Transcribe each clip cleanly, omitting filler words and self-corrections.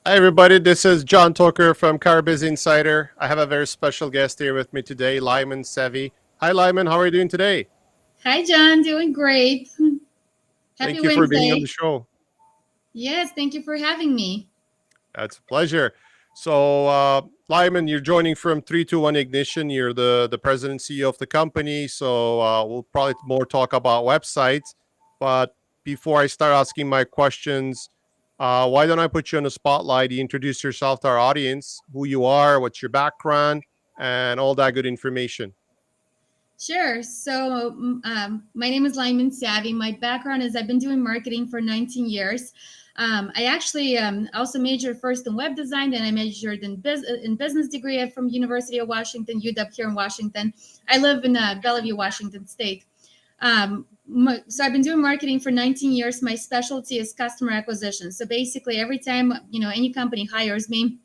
Hi, everybody. This is Jon Toker from Biz Insider. I have a very special guest here with me today, Lyamen Savy. Hi, Lyman. How are you doing today? Hi, John. Doing great. Happy Thank you for being on the Wednesday. show. Yes, thank you for having me. It's a pleasure. So, Lyman, you're joining from 321 Ignition. You're the president and CEO of the company. So, we'll probably more talk about websites. But before I start asking my questions, why don't I put you on the spotlight? You introduce yourself to our audience, who you are, what's your background, and all that good information. Sure. My name is Lyamen Savy. My background is I've been doing marketing for 19 years. I actually also majored first in web design, then I majored in business degree from University of Washington, UW here in Washington. I live in Bellevue, Washington State. So I've been doing marketing for 19 years. My specialty is customer acquisition. So basically, every time any company hires me,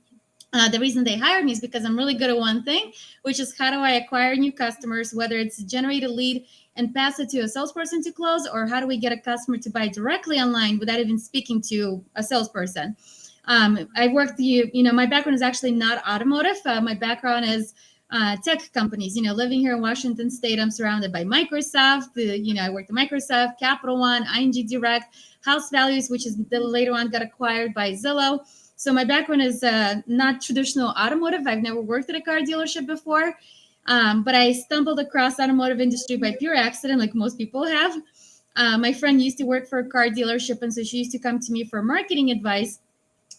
the reason they hired me is because I'm really good at one thing, which is how do I acquire new customers, whether it's generate a lead and pass it to a salesperson to close, or how do we get a customer to buy directly online without even speaking to a salesperson. I worked, my background is actually not automotive. My background is tech companies. Living here in Washington State, I'm surrounded by Microsoft. I worked at Microsoft, Capital One, ING Direct, House Values, which is later on got acquired by Zillow. So my background is not traditional automotive. I've never worked at a car dealership before, but I stumbled across automotive industry by pure accident, like most people have. My friend used to work for a car dealership, and so she used to come to me for marketing advice.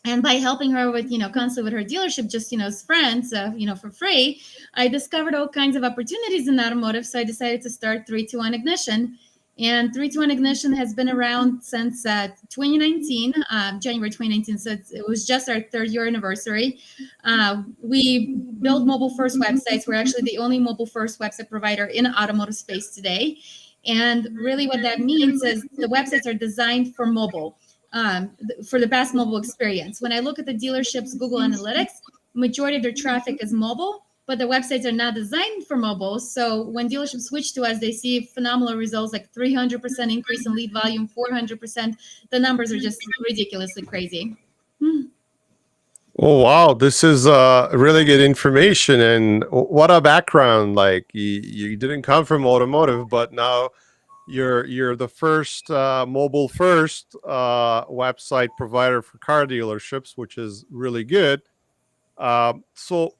And by helping her with constantly with her dealership, just as friends, for free, I discovered all kinds of opportunities in automotive. So I decided to start 321 Ignition. And 321 Ignition has been around since 2019, January 2019. So it was just our third year anniversary. We build mobile first websites. We're actually the only mobile first website provider in automotive space today. And really, what that means is the websites are designed for mobile, for the best mobile experience. When I look at the dealerships, Google Analytics, majority of their traffic is mobile, but the websites are not designed for mobile. So when dealerships switch to us, they see phenomenal results, like 300% increase in lead volume, 400%. The numbers are just ridiculously crazy. Oh wow, this is really good information. And what a background! Like you didn't come from automotive, but now you're the first mobile first website provider for car dealerships, which is really good. So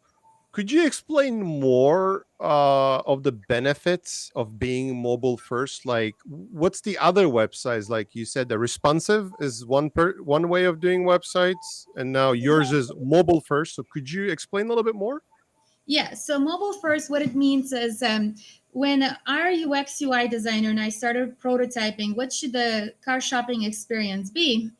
could you explain more of the benefits of being mobile first? Like, what's the other websites? Like you said, the responsive is one way of doing websites, and now yours is mobile first. So could you explain a little bit more? Yeah, so mobile first, what it means is when our UX UI designer and I started prototyping, what should the car shopping experience be?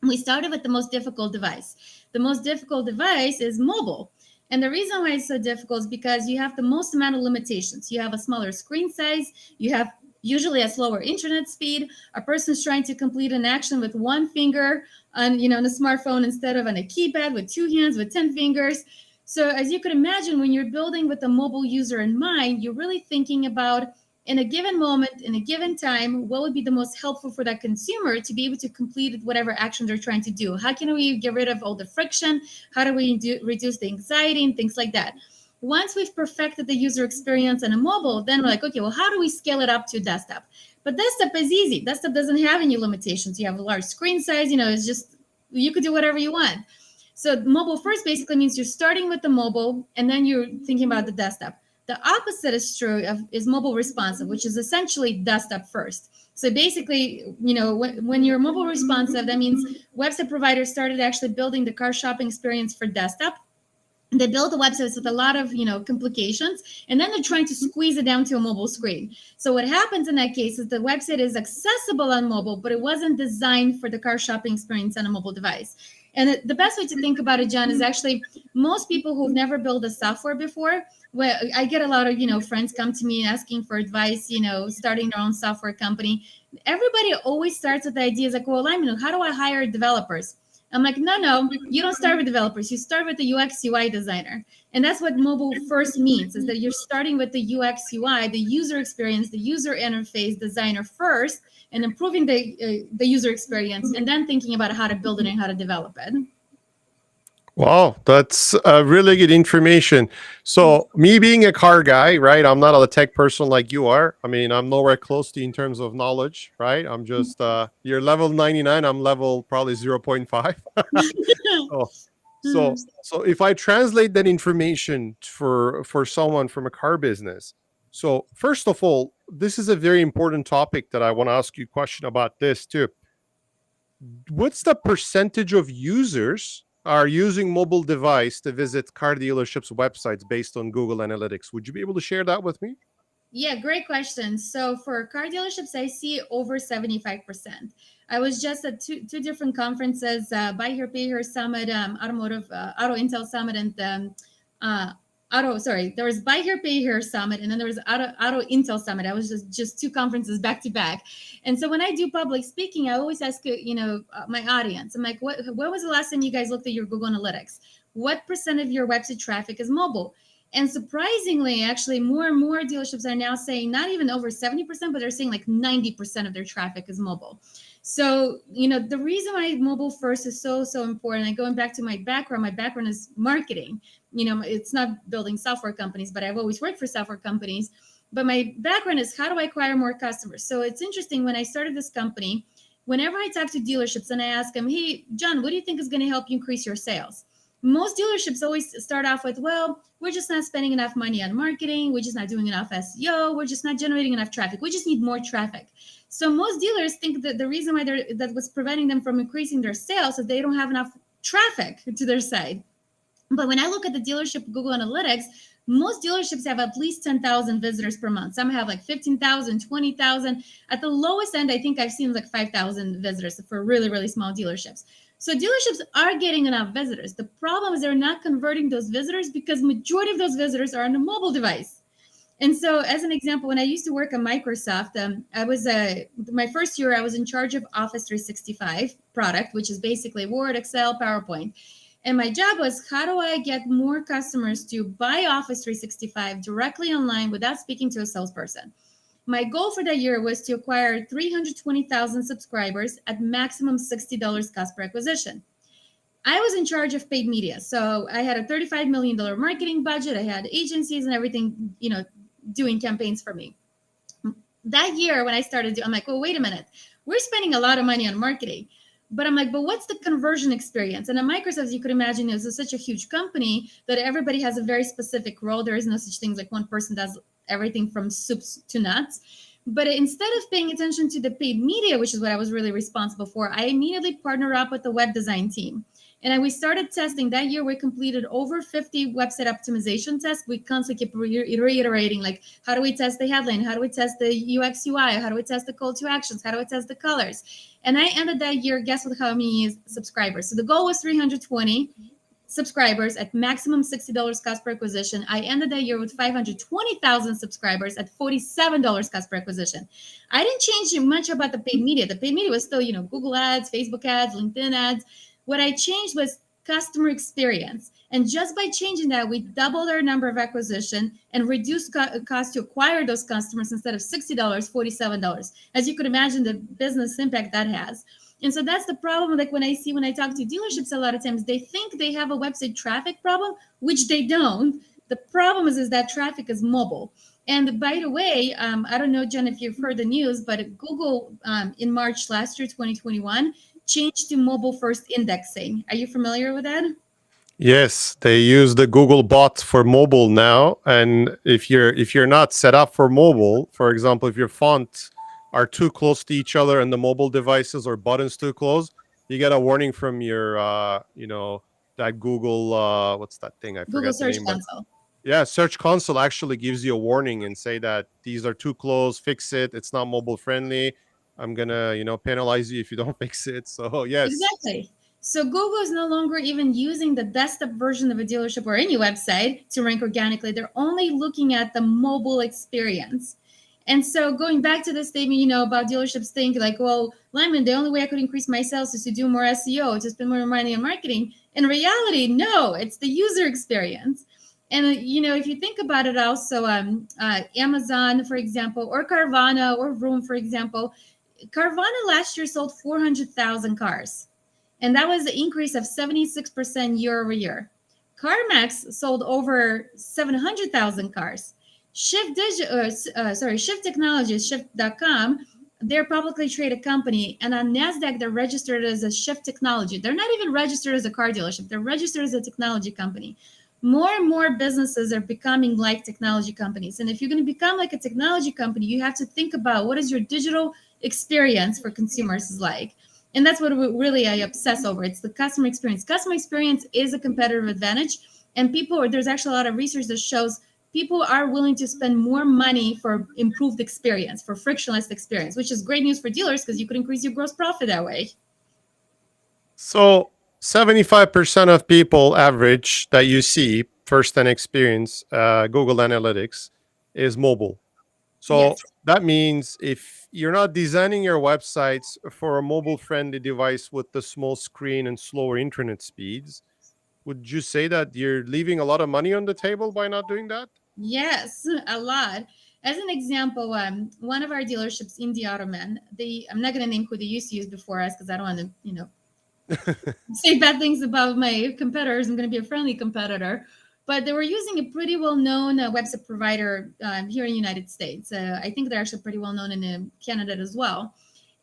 We started with the most difficult device. The most difficult device is mobile. And the reason why it's so difficult is because you have the most amount of limitations. You have a smaller screen size, you have usually a slower internet speed. A person's trying to complete an action with one finger on a smartphone instead of on a keypad with two hands with 10 fingers. So as you could imagine, when you're building with the mobile user in mind, you're really thinking about in a given moment, in a given time, what would be the most helpful for that consumer to be able to complete whatever action they're trying to do? How can we get rid of all the friction? How do we reduce the anxiety and things like that? Once we've perfected the user experience on a mobile, then we're like, okay, well, how do we scale it up to desktop? But desktop is easy. Desktop doesn't have any limitations. You have a large screen size, it's just, you could do whatever you want. So mobile first basically means you're starting with the mobile and then you're thinking about the desktop. The opposite is true is mobile responsive, which is essentially desktop first. So basically, when you're mobile responsive, that means website providers started actually building the car shopping experience for desktop. They build the websites with a lot of complications, and then they're trying to squeeze it down to a mobile screen. So what happens in that case is the website is accessible on mobile, but it wasn't designed for the car shopping experience on a mobile device. And the best way to think about it, John, is actually most people who've never built a software before. Well, I get a lot of friends come to me asking for advice, starting their own software company. Everybody always starts with the ideas like, well, how do I hire developers? I'm like, no, you don't start with developers. You start with the UX UI designer. And that's what mobile first means, is that you're starting with the UX UI, the user experience, the user interface designer first, and improving the user experience, and then thinking about how to build it and how to develop it. Wow, that's really good information. So, me being a car guy, right? I'm not a tech person like you are. I mean, I'm nowhere close to you in terms of knowledge, right? I'm just you're level 99. I'm level probably 0.5. so, so if I translate that information for someone from a car business, so first of all, this is a very important topic that I want to ask you a question about this too. What's the percentage of users are using mobile device to visit car dealerships websites based on Google Analytics? Would you be able to share that with me? Yeah, great question. So for car dealerships, I see over 75%. I was just at two different conferences, Buy Here, Pay Here Summit, Automotive, Auto Intel Summit, and uh, there was Buy Here, Pay Here Summit, and then there was Auto Intel Summit. I was just two conferences back to back. And so when I do public speaking, I always ask, my audience, I'm like, when was the last time you guys looked at your Google Analytics? What percent of your website traffic is mobile? And surprisingly, actually, more and more dealerships are now saying not even over 70%, but they're saying like 90% of their traffic is mobile. So, the reason why mobile first is so important, and going back to my background is marketing. It's not building software companies, but I've always worked for software companies. But my background is how do I acquire more customers? So it's interesting when I started this company, whenever I talk to dealerships and I ask them, hey, John, what do you think is going to help you increase your sales? Most dealerships always start off with, well, we're just not spending enough money on marketing. We're just not doing enough SEO. We're just not generating enough traffic. We just need more traffic. So most dealers think that the reason why that was preventing them from increasing their sales is they don't have enough traffic to their site. But when I look at the dealership Google Analytics, most dealerships have at least 10,000 visitors per month. Some have like 15,000, 20,000. At the lowest end, I think I've seen like 5,000 visitors for really, really small dealerships. So dealerships are getting enough visitors. The problem is they're not converting those visitors because majority of those visitors are on a mobile device. And so, as an example, when I used to work at Microsoft, I was my first year, I was in charge of Office 365 product, which is basically Word, Excel, PowerPoint. And my job was, how do I get more customers to buy Office 365 directly online without speaking to a salesperson? My goal for that year was to acquire 320,000 subscribers at maximum $60 cost per acquisition. I was in charge of paid media. So I had a $35 million marketing budget. I had agencies and everything, doing campaigns for me. That year when I started, I'm like, well, wait a minute. We're spending a lot of money on marketing. But I'm like, but what's the conversion experience? And at Microsoft, as you could imagine, is such a huge company that everybody has a very specific role. There is no such thing like one person does everything from soups to nuts. But instead of paying attention to the paid media, which is what I was really responsible for, I immediately partnered up with the web design team. And we started testing. That year, we completed over 50 website optimization tests. We constantly keep reiterating, like, how do we test the headline? How do we test the UX UI? How do we test the call to actions? How do we test the colors? And I ended that year, guess what, how many subscribers? So the goal was 320 subscribers at maximum $60 cost per acquisition. I ended that year with 520,000 subscribers at $47 cost per acquisition. I didn't change much about the paid media. The paid media was still, Google ads, Facebook ads, LinkedIn ads. What I changed was customer experience. And just by changing that, we doubled our number of acquisition and reduced cost to acquire those customers. Instead of $60, $47. As you could imagine, the business impact that has. And so that's the problem. Like when I talk to dealerships, a lot of times they think they have a website traffic problem, which they don't. The problem is that traffic is mobile. And by the way, I don't know, Jen, if you've heard the news, but Google in March last year, 2021, changed to mobile first indexing. Are you familiar with that? Yes, they use the Google bot for mobile now, and if you're not set up for mobile, for example, if your fonts are too close to each other and the mobile devices or buttons too close, you get a warning from your that Google what's that thing? I Google forget the Search name, but Console. yeah, Search Console actually gives you a warning and say that these are too close, fix it. It's not mobile friendly. I'm gonna, penalize you if you don't fix it. So yes. Exactly. So Google is no longer even using the desktop version of a dealership or any website to rank organically. They're only looking at the mobile experience. And so going back to the statement, about dealerships think like, well, Lyman, the only way I could increase my sales is to do more SEO, to spend more money on marketing. In reality, no, it's the user experience. And, if you think about it also, Amazon, for example, or Carvana or Vroom, for example, Carvana last year sold 400,000 cars. And that was an increase of 76% year over year. CarMax sold over 700,000 cars. Shift Technologies, Shift.com, they're a publicly traded company, and on NASDAQ, they're registered as a Shift Technology. They're not even registered as a car dealership, they're registered as a technology company. More and more businesses are becoming like technology companies. And if you're going to become like a technology company, you have to think about what is your digital experience for consumers is like. And that's what really I obsess over. It's the customer experience. Customer experience is a competitive advantage. And there's actually a lot of research that shows people are willing to spend more money for improved experience, for frictionless experience, which is great news for dealers because you could increase your gross profit that way. So 75% of people average that you see first-hand experience, Google Analytics, is mobile. So Yes. that means if you're not designing your websites for a mobile-friendly device with the small screen and slower internet speeds, would you say that you're leaving a lot of money on the table by not doing that? Yes, a lot. As an example, one of our dealerships, Indie Automan, I'm not going to name who they used to use before us because I don't want to, say bad things about my competitors. I'm going to be a friendly competitor. But they were using a pretty well-known website provider here in the United States. I think they're actually pretty well-known in Canada as well.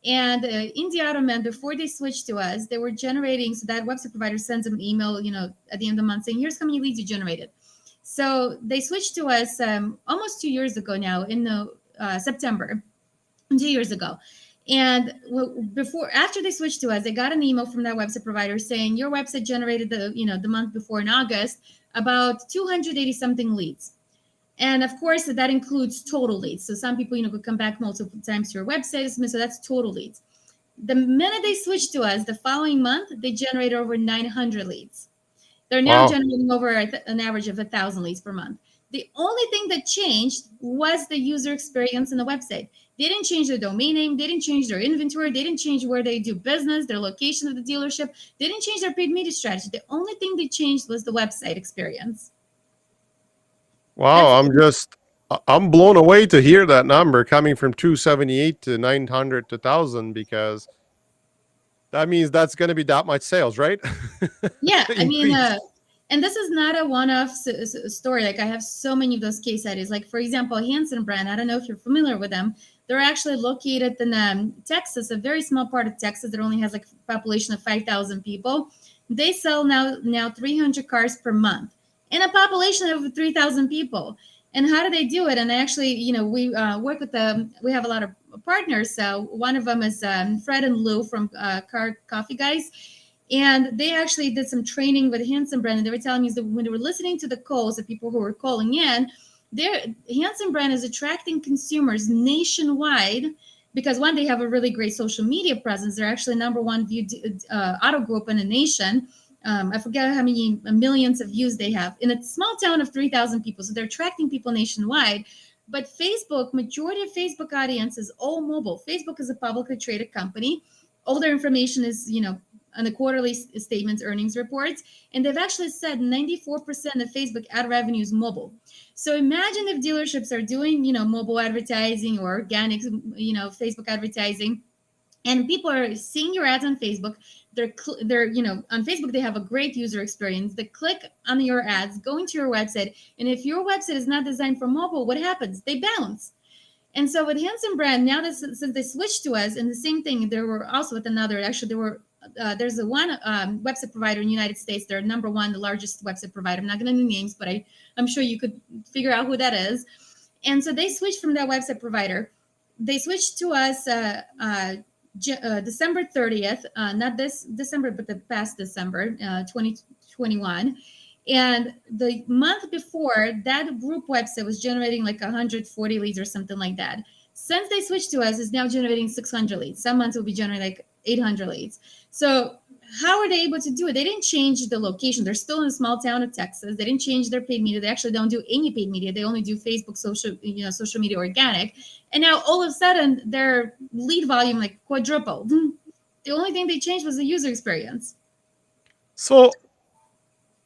And Indie Automan, before they switched to us, they were generating, so that website provider sends them an email, at the end of the month saying, here's how many leads you generated. So they switched to us almost 2 years ago now in September, 2 years ago. And after they switched to us, they got an email from that website provider saying your website generated the month before in August about 280 something leads. And of course, that includes total leads. So some people, could come back multiple times to your website. So that's total leads. The minute they switched to us, the following month, they generated over 900 leads. They're now Wow. generating over an average of 1,000 leads per month. The only thing that changed was the user experience in the website. They didn't change their domain name. They didn't change their inventory. They didn't change where they do business, their location of the dealership. They didn't change their paid media strategy. The only thing they changed was the website experience. That's Wow, I'm blown away to hear that number coming from 278 to 900 to 1000, because that means that's going to be that much sales, right? Yeah, I mean, Increase. and this is not a one-off story. Like I have so many of those case studies. Like for example, Hanson brand. I don't know if you're familiar with them. They're actually located in Texas, a very small part of Texas that only has like a population of 5,000 people. They sell now 300 cars per month in a population of 3,000 people. And how do they do it? And actually, we work with them. We have a lot of partners. So one of them is Fred and Lou from Car Coffee Guys, and they actually did some training with Hanson brand. And they were telling me that when they were listening to the calls of people who were calling in, Hanson brand is attracting consumers nationwide because one, they have a really great social media presence. They're actually number one viewed auto group in the nation. I forget how many millions of views they have in a small town of 3,000 people. So they're attracting people nationwide. But Facebook, majority of Facebook audience is all mobile. Facebook is a publicly traded company. All their information is, on the quarterly statements, earnings reports. And they've actually said 94% of Facebook ad revenue is mobile. So imagine if dealerships are doing, mobile advertising or organic, Facebook advertising, and people are seeing your ads on Facebook. They're on Facebook, they have a great user experience. They click on your ads, going to your website. And if your website is not designed for mobile, what happens? They bounce. And so with Hanson brand, now that since they switched to us, and the same thing, there were also with another, actually there were, there's a one website provider in the United States. They're number one, the largest website provider. I'm not going to name names, but I'm sure you could figure out who that is. And so they switched from that website provider. They switched to us December 30th, not this December, but the past December, 2021. And the month before, that group website was generating like 140 leads or something like that. Since they switched to us, it's now generating 600 leads. Some months will be generating like 800 leads. So how are they able to do it? They didn't change the location. They're still in a small town of Texas. They didn't change their paid media. They actually don't do any paid media. They only do Facebook, social media organic. And now all of a sudden their lead volume like quadrupled. The only thing they changed was the user experience. So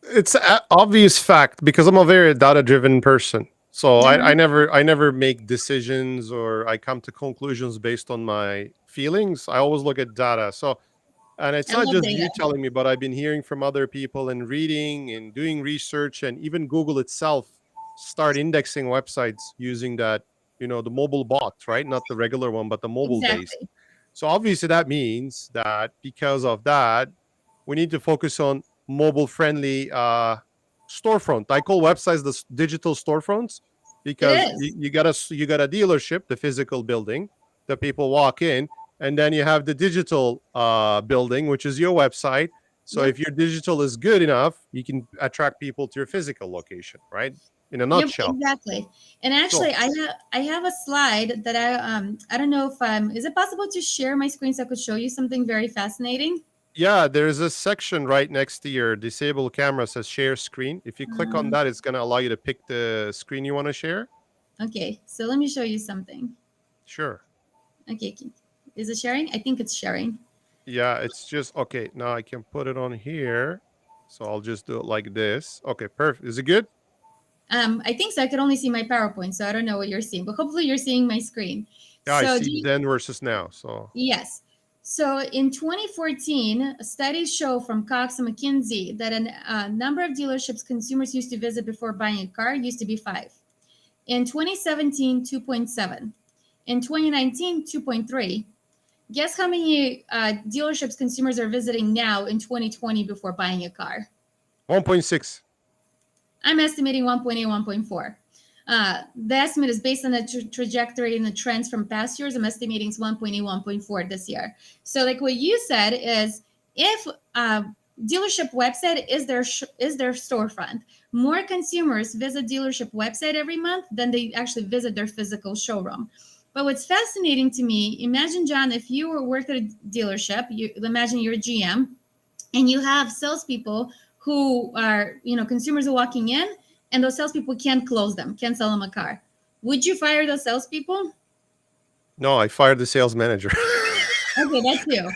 it's an obvious fact, because I'm a very data-driven person. So I never make decisions or I come to conclusions based on my feelings. I always look at data. So And it's I not love just you data. telling me, but I've been hearing from other people and reading and doing research, and even Google itself start indexing websites using that, the mobile bot, right? Not the regular one, but the mobile based. Exactly. So obviously that means that because of that, we need to focus on mobile friendly storefront. I call websites the digital storefronts It because is. you got a dealership, the physical building that people walk in, and then you have the digital building, which is your website. So Yep. if your digital is good enough, you can attract people to your physical location, right? In a Yep, nutshell. exactly. And So actually, I have a slide that I don't know if is it possible to share my screen so I could show you something very fascinating? yeah, there's a section right next to your disabled camera says share screen. If you click on Um, that, it's going to allow you to pick the screen you want to share. okay, so let me show you something. Sure. Okay, is it sharing? I think it's sharing. Yeah, it's just okay. Now I can put it on here. So I'll just do it like this. Okay, perfect. Is it good? I think so. I could only see my PowerPoint, so I don't know what you're seeing, but hopefully you're seeing my screen. Yeah, I So see then versus now. So yes. So in 2014, studies show from Cox and McKinsey that a number of dealerships consumers used to visit before buying a car used to be 5. In 2017, 2.7. In 2019, 2.3. Guess how many dealerships consumers are visiting now in 2020 before buying a car? 1.6. I'm estimating 1.8, 1.4. The estimate is based on the trajectory and the trends from past years. I'm estimating it's 1.8, 1.4 this year. So, like what you said is, if dealership website is their storefront, more consumers visit dealership website every month than they actually visit their physical showroom. But what's fascinating to me, imagine, John, if you were working at a dealership, imagine you're a GM and you have salespeople who are, consumers are walking in and those salespeople can't close them, can't sell them a car. Would you fire those salespeople? No, I fired the sales manager. Okay, that's you.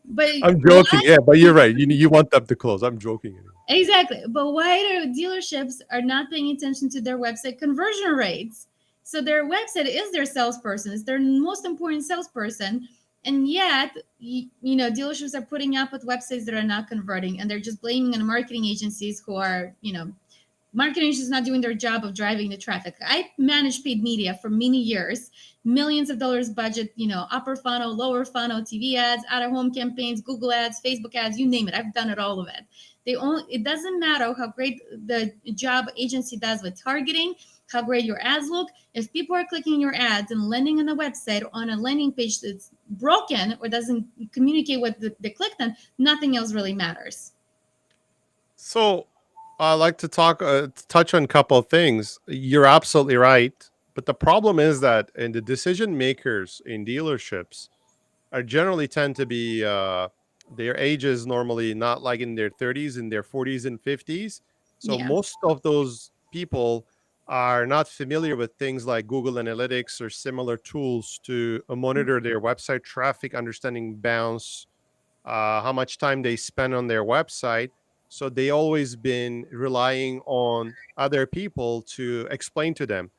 But I'm joking. why? Yeah, but you're right. You want them to close. I'm joking. Exactly. But why do dealerships are not paying attention to their website conversion rates? So their website is their salesperson. It's their most important salesperson. And yet, dealerships are putting up with websites that are not converting, and they're just blaming on marketing agencies who are, marketing is not doing their job of driving the traffic. I managed paid media for many years, millions of dollars budget, upper funnel, lower funnel, TV ads, out of home campaigns, Google ads, Facebook ads, you name it. I've done it, all of it. It doesn't matter how great the job agency does with targeting, how great your ads look. If people are clicking your ads and landing on a website on a landing page that's broken or doesn't communicate what they clicked on, nothing else really matters. So I like to touch on a couple of things. You're absolutely right. But the problem is that in the decision makers in dealerships are generally tend to be their ages normally not like in their 30s, in their 40s and 50s. So Yeah. most of those people are not familiar with things like Google Analytics or similar tools to monitor their website traffic, understanding bounce, how much time they spend on their website. So they always been relying on other people to explain to them,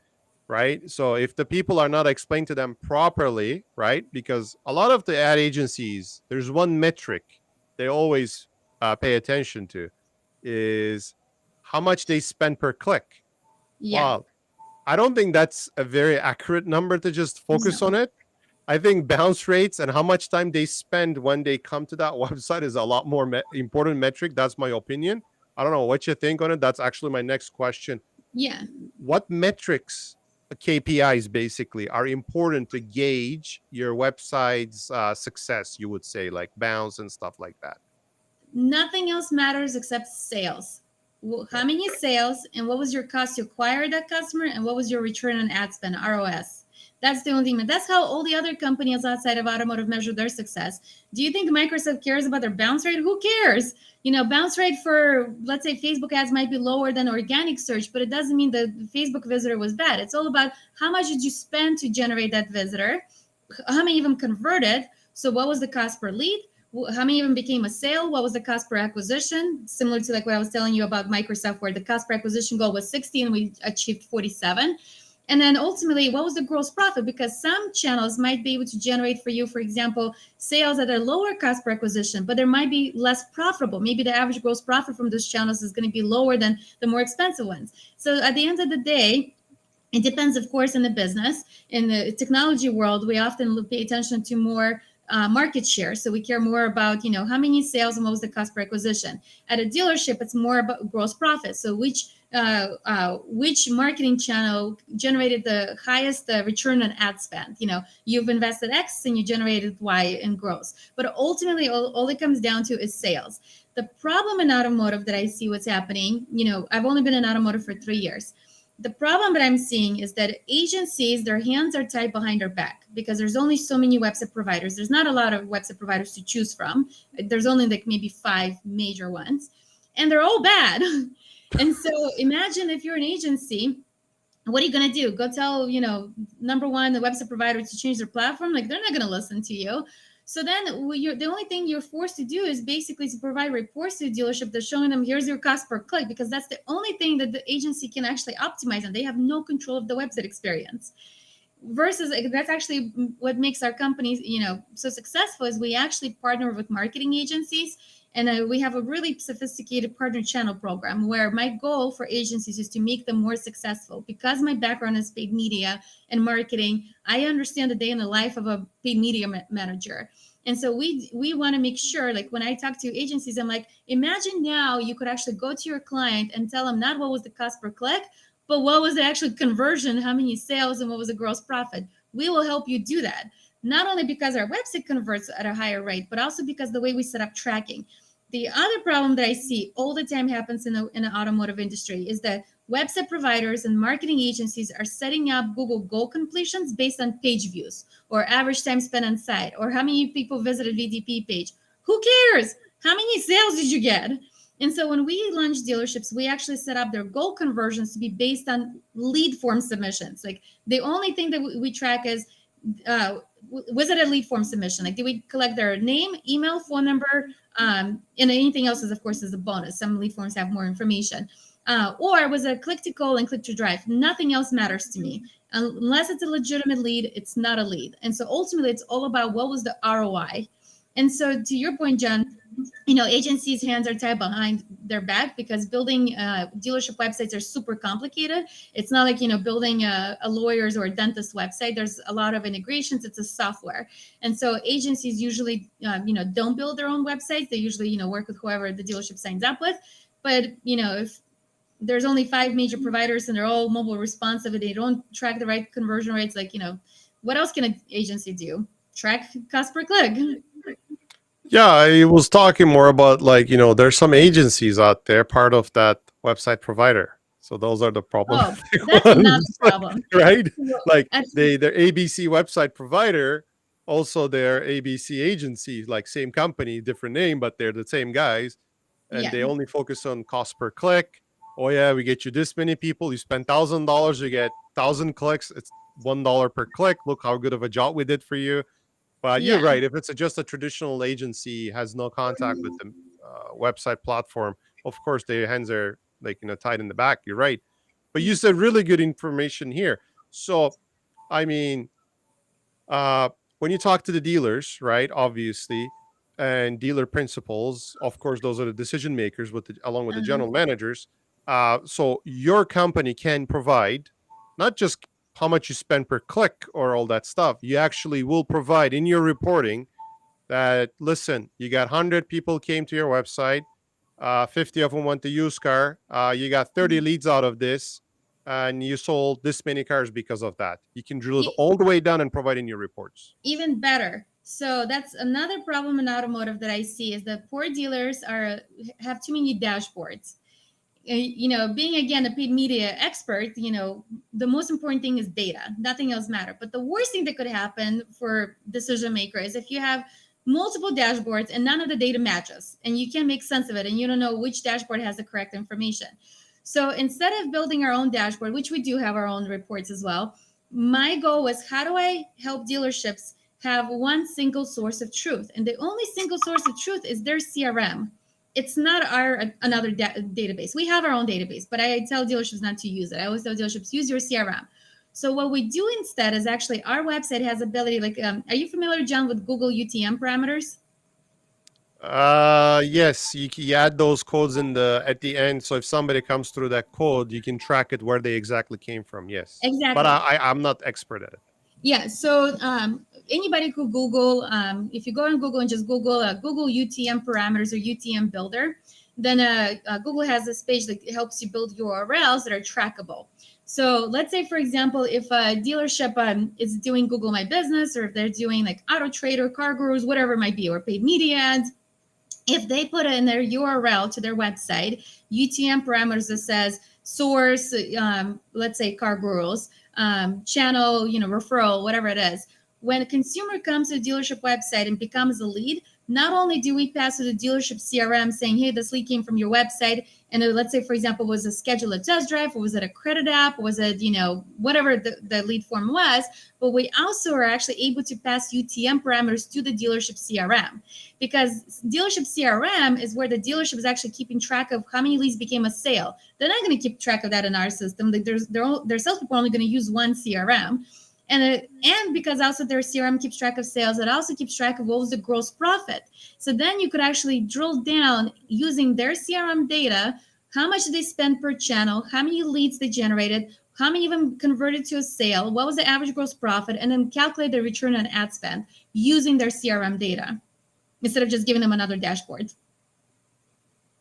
right? So if the people are not explained to them properly, right? Because a lot of the ad agencies, there's one metric they always pay attention to is how much they spend per click. Yeah. Well, I don't think that's a very accurate number to just focus No. on it. I think bounce rates and how much time they spend when they come to that website is a lot more important metric. That's my opinion. I don't know what you think on it. That's actually my next question. Yeah. What metrics, KPIs basically, are important to gauge your website's success, you would say, like bounce and stuff like that? Nothing else matters except sales. How many sales and what was your cost to acquire that customer and what was your return on ad spend, ROS? That's the only thing. That's how all the other companies outside of automotive measure their success. Do you think Microsoft cares about their bounce rate? Who cares? Bounce rate for, let's say, Facebook ads might be lower than organic search, but it doesn't mean the Facebook visitor was bad. It's all about how much did you spend to generate that visitor, how many even converted. So what was the cost per lead? How many even became a sale? What was the cost per acquisition? Similar to like what I was telling you about Microsoft, where the cost per acquisition goal was 60 and we achieved 47. And then ultimately, what was the gross profit? Because some channels might be able to generate for you, for example, sales at a lower cost per acquisition, but there might be less profitable. Maybe the average gross profit from those channels is going to be lower than the more expensive ones. So at the end of the day, it depends, of course, in the business. In the technology world, we often pay attention to more market share. So we care more about, how many sales and what was the cost per acquisition. At a dealership, it's more about gross profit. So which marketing channel generated the highest return on ad spend? You've invested X and you generated Y in growth. But ultimately, all it comes down to is sales. The problem in automotive that I see what's happening, I've only been in automotive for 3 years. The problem that I'm seeing is that agencies, their hands are tied behind their back because there's only so many website providers. There's not a lot of website providers to choose from. There's only like maybe 5 major ones, and they're all bad. And so imagine if you're an agency, what are you going to do? Go tell, number one, the website provider to change their platform? Like, they're not going to listen to you. So then the only thing you're forced to do is basically to provide reports to the dealership that's showing them, here's your cost per click, because that's the only thing that the agency can actually optimize, and they have no control of the website experience. Versus that's actually what makes our companies, so successful, is we actually partner with marketing agencies. And we have a really sophisticated partner channel program where my goal for agencies is to make them more successful. Because my background is paid media and marketing, I understand the day in the life of a paid media manager. And so we want to make sure, like when I talk to agencies, I'm like, imagine now you could actually go to your client and tell them not what was the cost per click, but what was the actual conversion, how many sales, and what was the gross profit. We will help you do that. Not only because our website converts at a higher rate, but also because the way we set up tracking. The other problem that I see all the time happens in the automotive industry is that website providers and marketing agencies are setting up Google goal completions based on page views or average time spent on site or how many people visited VDP page. Who cares? How many sales did you get? And so when we launch dealerships, we actually set up their goal conversions to be based on lead form submissions. Like the only thing that we track is, was it a lead form submission? Like, did we collect their name, email, phone number, and anything else is, of course, is a bonus. Some lead forms have more information. Or was it a click to call and click to drive? Nothing else matters to me. Unless it's a legitimate lead, it's not a lead. And so ultimately, it's all about what was the ROI. And so to your point, Jon, agencies' hands are tied behind their back because building dealership websites are super complicated. It's not like, building a lawyer's or a dentist website. There's a lot of integrations. It's a software. And so agencies usually, don't build their own websites. They usually, work with whoever the dealership signs up with. But, if there's only 5 major providers and they're all mobile responsive and they don't track the right conversion rates, like, what else can an agency do? Track cost per click. Yeah, I was talking more about there's some agencies out there part of that website provider. So those are the problematic that's ones, another problem, right? Like Absolutely. their ABC website provider, also their ABC agency, like same company, different name, but they're the same guys, and they only focus on cost per click. Oh yeah, we get you this many people. You spend $1,000, you get 1,000 clicks. It's $1 per click. Look how good of a job we did for you. But you're right. If it's just a traditional agency, has no contact with the website platform, of course their hands are tied in the back. You're right. But you said really good information here. So, I mean, when you talk to the dealers, right? Obviously, and dealer principals, of course, those are the decision makers along with the general managers. So your company can provide not just how much you spend per click or all that stuff. You actually will provide in your reporting that, listen, you got 100 people came to your website, 50 of them went to used car, you got 30 leads out of this, and you sold this many cars because of that. You can drill it all the way down and provide in your reports. Even better. So that's another problem in automotive that I see is that poor dealers have too many dashboards. Being again a paid media expert, the most important thing is data. Nothing else matters. But the worst thing that could happen for decision makers is if you have multiple dashboards and none of the data matches and you can't make sense of it and you don't know which dashboard has the correct information. So instead of building our own dashboard, which we do have our own reports as well, my goal was, how do I help dealerships have one single source of truth? And the only single source of truth is their CRM. It's not another database. We have our own database, but I tell dealerships not to use it. I always tell dealerships, use your CRM. So what we do instead is actually our website has ability like, are you familiar, John, with Google UTM parameters? Yes, you add those codes in the at the end. So if somebody comes through that code, you can track it where they exactly came from. Yes, but Exactly. I'm not expert at it. Yeah. So anybody could Google, if you go on Google and just Google Google UTM parameters or UTM builder, then Google has this page that helps you build URLs that are trackable. So let's say, for example, if a dealership is doing Google My Business, or if they're doing like Auto Trader, Car Gurus, whatever it might be, or paid media ads, if they put in their URL to their website, UTM parameters that says source, let's say Car Gurus, channel, referral, whatever it is. When a consumer comes to the dealership website and becomes a lead, not only do we pass to the dealership CRM saying, hey, this lead came from your website, and let's say, for example, was a schedule a test drive, or was it a credit app, was it, whatever the lead form was, but we also are actually able to pass UTM parameters to the dealership CRM, because dealership CRM is where the dealership is actually keeping track of how many leads became a sale. They're not going to keep track of that in our system. Like their salespeople are only going to use one CRM. And because also their CRM keeps track of sales, it also keeps track of what was the gross profit. So then you could actually drill down using their CRM data, how much did they spend per channel, how many leads they generated, how many of them converted to a sale, what was the average gross profit, and then calculate the return on ad spend using their CRM data instead of just giving them another dashboard.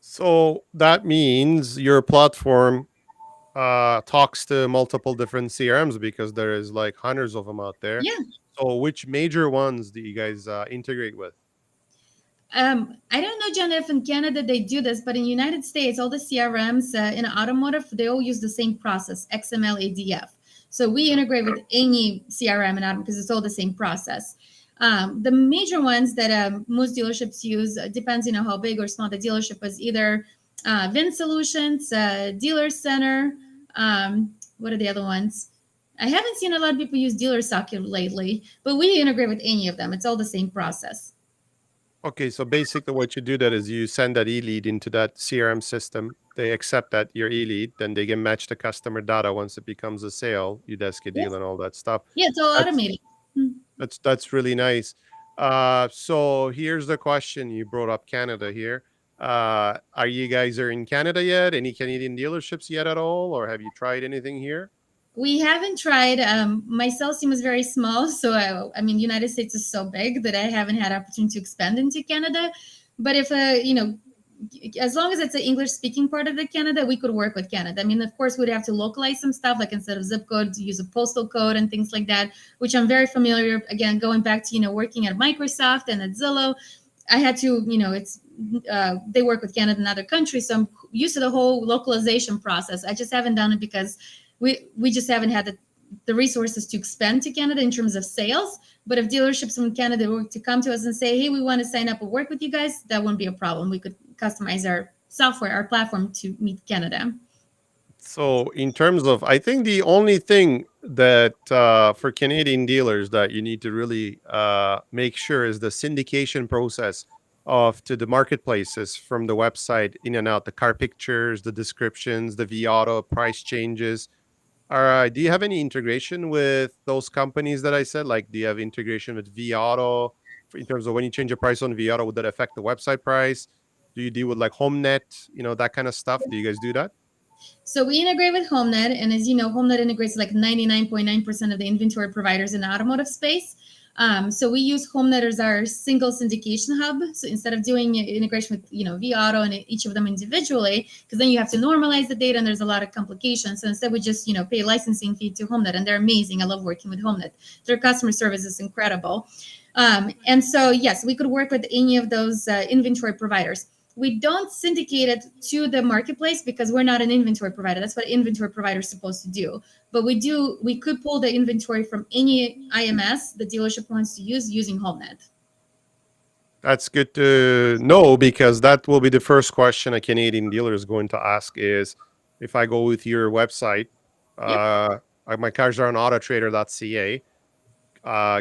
So that means your platform talks to multiple different CRMs because there is like hundreds of them out there. Yeah. So which major ones do you guys integrate with? I don't know, John, if in Canada they do this, but in the United States, all the CRMs in automotive, they all use the same process, XML ADF. So we integrate with any CRM in automotive because it's all the same process. The major ones that most dealerships use, depends, how big or small the dealership is, either VIN Solutions, Dealer Center. What are the other ones? I haven't seen a lot of people use Dealer Socket lately, but we integrate with any of them. It's all the same process. Okay, so basically what you do that is you send that e-lead into that CRM system. They accept that your e-lead, then they can match the customer data once it becomes a sale, you desk a Yes. deal and all that stuff. Yeah, it's all That's automated. Hmm. that's really nice. So here's the question. You brought up Canada here. Are you guys are in Canada yet? Any Canadian dealerships yet at all, or have you tried anything here? We haven't tried. My sales team is very small, so I mean, United States is so big that I haven't had opportunity to expand into Canada. But if as long as it's an English speaking part of the Canada, we could work with Canada. I mean, of course, we'd have to localize some stuff, like instead of zip code, to use a postal code and things like that, which I'm very familiar. Again, going back to working at Microsoft and at Zillow, I had to, it's they work with Canada and other countries, so I'm used to the whole localization process. I just haven't done it because we just haven't had the resources to expand to Canada in terms of sales. But if dealerships from Canada were to come to us and say, hey, we want to sign up and work with you guys, that wouldn't be a problem. We could customize our software, our platform to meet Canada. So in terms of, I think the only thing that for Canadian dealers that you need to really make sure is the syndication process of to the marketplaces from the website in and out, the car pictures, the descriptions, the V-Auto price changes. Do you have any integration with those companies that I said? Like, do you have integration with V-Auto in terms of when you change a price on V-Auto, would that affect the website price? Do you deal with like HomeNet, that kind of stuff? Do you guys do that? So we integrate with HomeNet, and as you know, HomeNet integrates like 99.9% of the inventory providers in the automotive space. So we use HomeNet as our single syndication hub. So instead of doing integration with vAuto and each of them individually, because then you have to normalize the data and there's a lot of complications. So instead we just pay a licensing fee to HomeNet, and they're amazing. I love working with HomeNet. Their customer service is incredible. And so yes, we could work with any of those inventory providers. We don't syndicate it to the marketplace because we're not an inventory provider. That's what inventory provider is supposed to do. But we could pull the inventory from any IMS the dealership wants to use using HomeNet. That's good to know, because that will be the first question a Canadian dealer is going to ask is, if I go with your website, Yep. my cars are on autotrader.ca.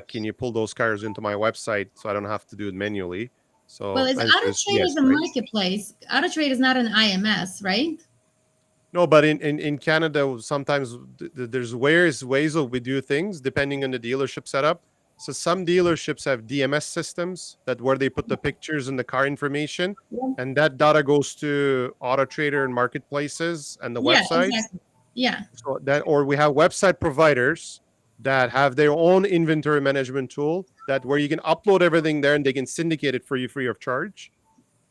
Can you pull those cars into my website so I don't have to do it manually? Well, So is answer is AutoTrade yes, is a right? marketplace. AutoTrade is not an IMS, right? No, but in Canada, sometimes there's ways of we do things depending on the dealership setup. So some dealerships have DMS systems that where they put the pictures and the car information, Yeah. and that data goes to Auto Trader and marketplaces and the Yeah, websites. exactly. Yeah. So that, or we have website providers that have their own inventory management tool that where you can upload everything there and they can syndicate it for you free of charge.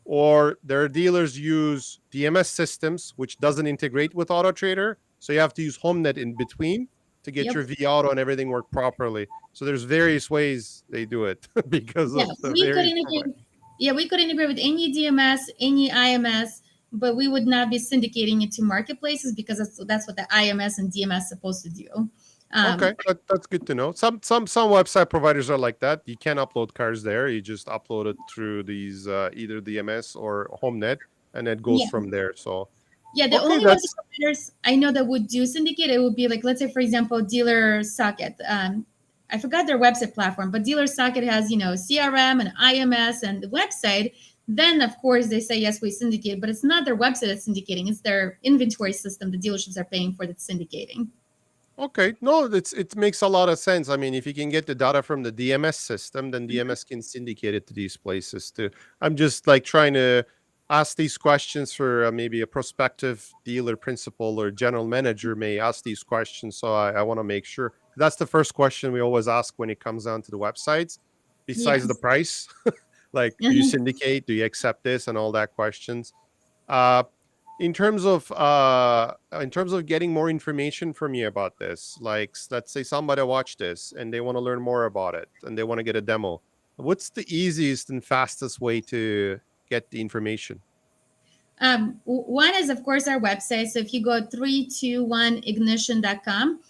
Or their dealers use DMS systems which doesn't integrate with Auto Trader, so you have to use HomeNet in between to get your Yep. V Auto and everything work properly. So there's various ways they do it because Yeah, of the we could various providers. integrate. Yeah, we could integrate with any DMS, any IMS, but we would not be syndicating it to marketplaces because that's what the IMS and DMS supposed to do. Um, Okay, that's good to know. Some website providers are like that. You can't upload cars there. You just upload it through these either DMS or HomeNet, and it goes yeah, from there. So yeah. The okay, only website that's providers I know that would do syndicate, it would be like, let's say, for example, Dealer Socket. I forgot their website platform, but Dealer Socket has, CRM and IMS and the website. Then, of course, they say, yes, we syndicate, but it's not their website that's syndicating. It's their inventory system the dealerships are paying for that's syndicating. okay. No, it makes a lot of sense. I mean, if you can get the data from the DMS system, then Mhm. DMS can syndicate it to these places too. I'm just like trying to ask these questions for maybe a prospective dealer principal or general manager may ask these questions. So I want to make sure that's the first question we always ask when it comes down to the websites, besides the Yes. price. Like, do you Mhm. syndicate? Do you accept this? And all that questions. Uh, in terms of getting more information from you about this, like let's say somebody watched this and they want to learn more about it and they want to get a demo. What's the easiest and fastest way to get the information? One is, of course, our website. So if you go 321ignition.com,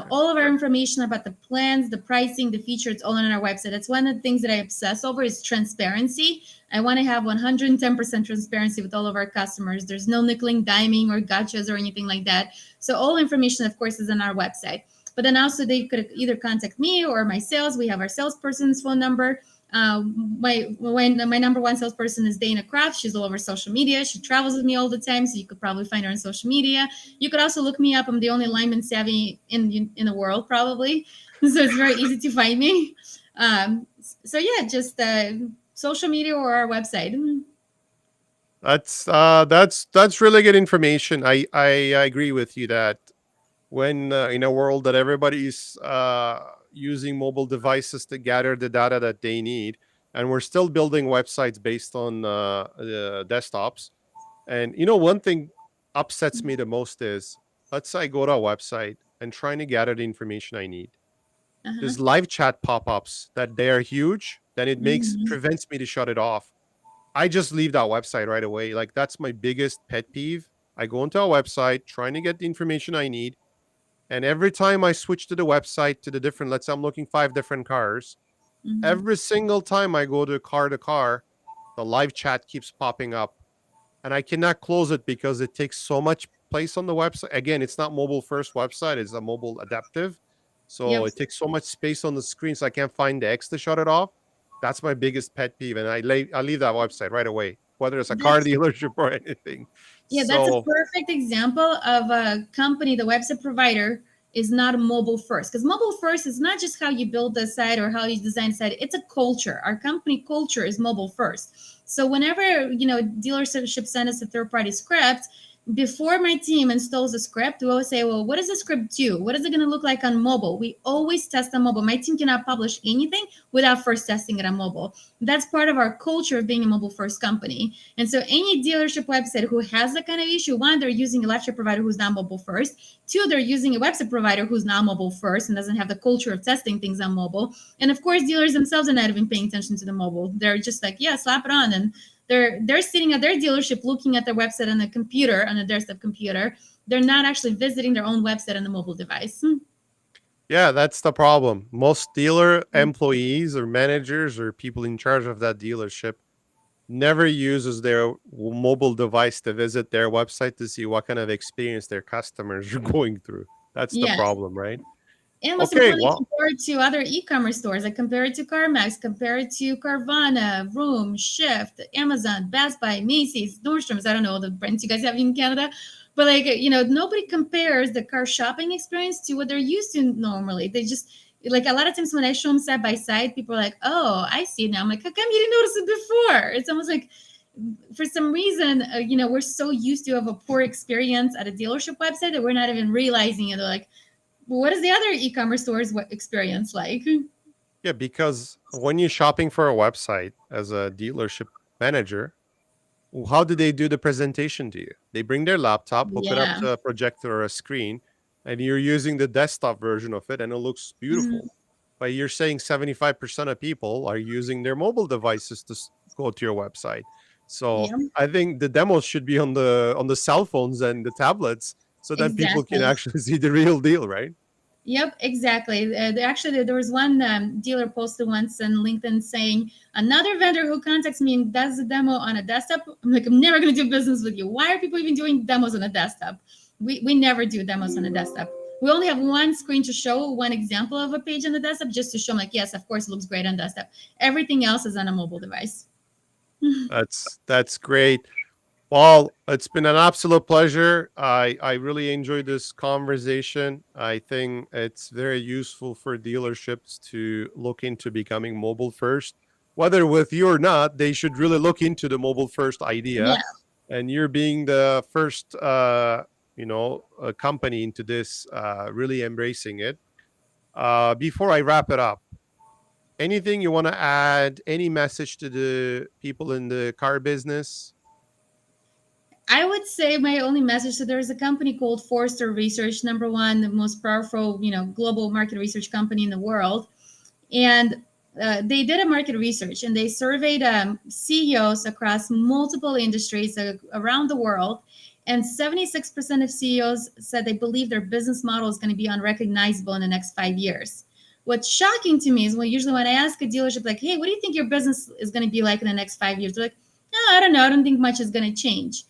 all of our information about the plans, the pricing, the feature, it's all on our website. That's one of the things that I obsess over is transparency. I want to have 110% transparency with all of our customers. There's no nickeling, diming, or gotchas or anything like that. So all information, of course, is on our website. But then also they could either contact me or my sales. We have our salesperson's phone number. My number one salesperson is Dana Kraft. She's all over social media. She travels with me all the time, so you could probably find her on social media. You could also look me up. I'm the only Lyamen Savy in the world, probably. So it's very easy to find me. So yeah, just social media or our website. That's really good information. I agree with you that when in a world that everybody's using mobile devices to gather the data that they need, and we're still building websites based on desktops. And one thing upsets me the most is, let's say I go to a website and trying to gather the information I need. Uh-huh. There's live chat pop-ups that they are huge, then it makes Mhm. prevents me to shut it off. I just leave that website right away. Like that's my biggest pet peeve. I go into a website trying to get the information I need, and every time I switch to the website to the different, let's say I'm looking 5 different cars, Mhm. every single time I go to car, the live chat keeps popping up. And I cannot close it because it takes so much place on the website. Again, it's not mobile first website, it's a mobile adaptive. So Yep. it takes so much space on the screen, so I can't find the X to shut it off. That's my biggest pet peeve. And I leave that website right away, whether it's a car That's dealership or anything. Yeah, that's a So perfect example of a company, the website provider is not mobile first. Because mobile first is not just how you build the site or how you design the site, it's a culture. Our company culture is mobile first. So whenever, dealership send us a third-party script, before my team installs the script, we always say, well, what does the script do? What is it going to look like on mobile? We always test on mobile. My team cannot publish anything without first testing it on mobile. That's part of our culture of being a mobile first company. And so any dealership website who has that kind of issue, one, they're using a live chat provider who's not mobile first. Two, they're using a website provider who's not mobile first and doesn't have the culture of testing things on mobile. And of course, dealers themselves are not even paying attention to the mobile. They're just like, yeah, slap it on. And they're sitting at their dealership looking at their website on a computer, on a desktop computer. They're not actually visiting their own website on the mobile device. yeah, that's the problem. Most dealer employees or managers or people in charge of that dealership never uses their mobile device to visit their website to see what kind of experience their customers are going through. That's the Yes. problem, right? And most Okay, importantly, well, compare it to other e-commerce stores. Like compare it to CarMax, compare it to Carvana, Room, Shift, Amazon, Best Buy, Macy's, Nordstrom's. I don't know the brands you guys have in Canada, but like nobody compares the car shopping experience to what they're used to normally. They just like a lot of times when I show them side by side, people are like, "Oh, I see it now." I'm like, "How come you didn't notice it before?" It's almost like for some reason, we're so used to have a poor experience at a dealership website that we're not even realizing it. They're like, what is the other e-commerce stores experience like? yeah, because when you're shopping for a website as a dealership manager, how do they do the presentation to you? They bring their laptop, hook it up Yeah. to a projector or a screen, and you're using the desktop version of it, and it looks Mhm. beautiful. But you're saying 75% of people are using their mobile devices to go to your website. So Yeah, I think the demos should be on the cell phones and the tablets, so that people can exactly. actually see the real deal, right? Yep, exactly. Actually, there was one dealer posted once on LinkedIn saying, another vendor who contacts me and does a demo on a desktop. I'm like, I'm never going to do business with you. Why are people even doing demos on a desktop? We never do demos on a desktop. We only have one screen to show one example of a page on the desktop just to show, like, yes, of course, it looks great on desktop. Everything else is on a mobile device. That's great. Well, it's been an absolute pleasure. I really enjoyed this conversation. I think it's very useful for dealerships to look into becoming mobile first. Whether with you or not, they should really look into the mobile first idea. Yeah. And you're being the first, company into this, really embracing it. Before I wrap it up, anything you want to add? Any message to the people in the car business? I would say my only message. So there's a company called Forrester Research, number one, the most powerful, global market research company in the world, and they did a market research and they surveyed CEOs across multiple industries around the world. And 76% of CEOs said they believe their business model is going to be unrecognizable in the next 5 years. What's shocking to me is usually when I ask a dealership, like, hey, what do you think your business is going to be like in the next 5 years? They're like, no, I don't know. I don't think much is going to change.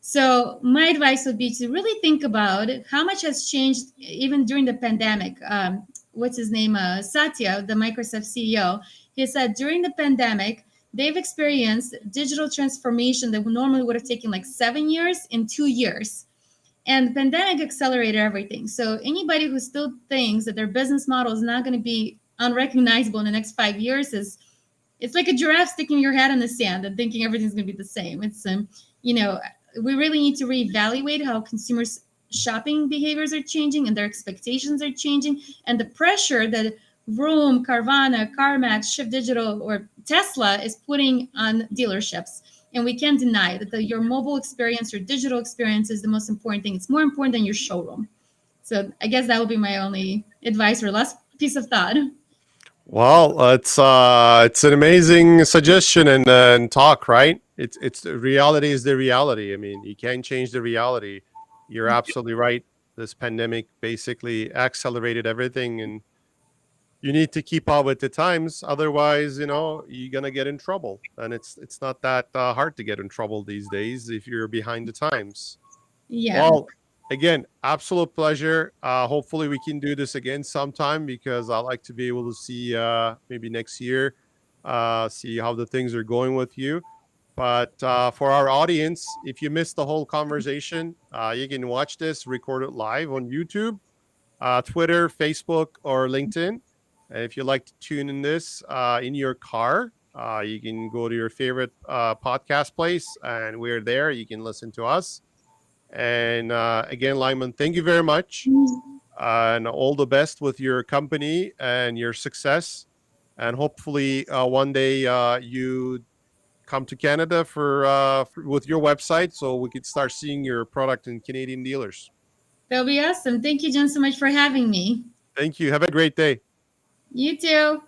So my advice would be to really think about how much has changed even during the pandemic. What's his name? Satya, the Microsoft CEO. He said during the pandemic, they've experienced digital transformation that normally would have taken like 7 years in 2 years. And the pandemic accelerated everything. So anybody who still thinks that their business model is not going to be unrecognizable in the next 5 years is it's like a giraffe sticking your head in the sand and thinking everything's going to be the same. It's you know, we really need to reevaluate how consumers shopping behaviors are changing and their expectations are changing, and the pressure that Vroom, Carvana, CarMax, Shift Digital, or Tesla is putting on dealerships. And we can't deny that your mobile experience, your digital experience is the most important thing. It's more important than your showroom. So I guess that would be my only advice or last piece of thought. Well, it's an amazing suggestion and talk, right? It's the reality is the reality. I mean, you can't change the reality. You're absolutely right. This pandemic basically accelerated everything, and you need to keep up with the times. Otherwise, you're gonna get in trouble. And it's not that hard to get in trouble these days if you're behind the times. Yeah. Well, again, absolute pleasure. Hopefully, we can do this again sometime because I like to be able to see maybe next year, see how the things are going with you. But for our audience, if you missed the whole conversation, you can watch this recorded live on YouTube, Twitter, Facebook, or LinkedIn. And if you like to tune in this in your car, you can go to your favorite podcast place, and we're there. You can listen to us. And again, Lyman, thank you very much. And all the best with your company and your success. And hopefully, one day you come to Canada with your website so we could start seeing your product in Canadian dealers. That'll be awesome. Thank you, Jen, so much for having me. Thank you. Have a great day. You too.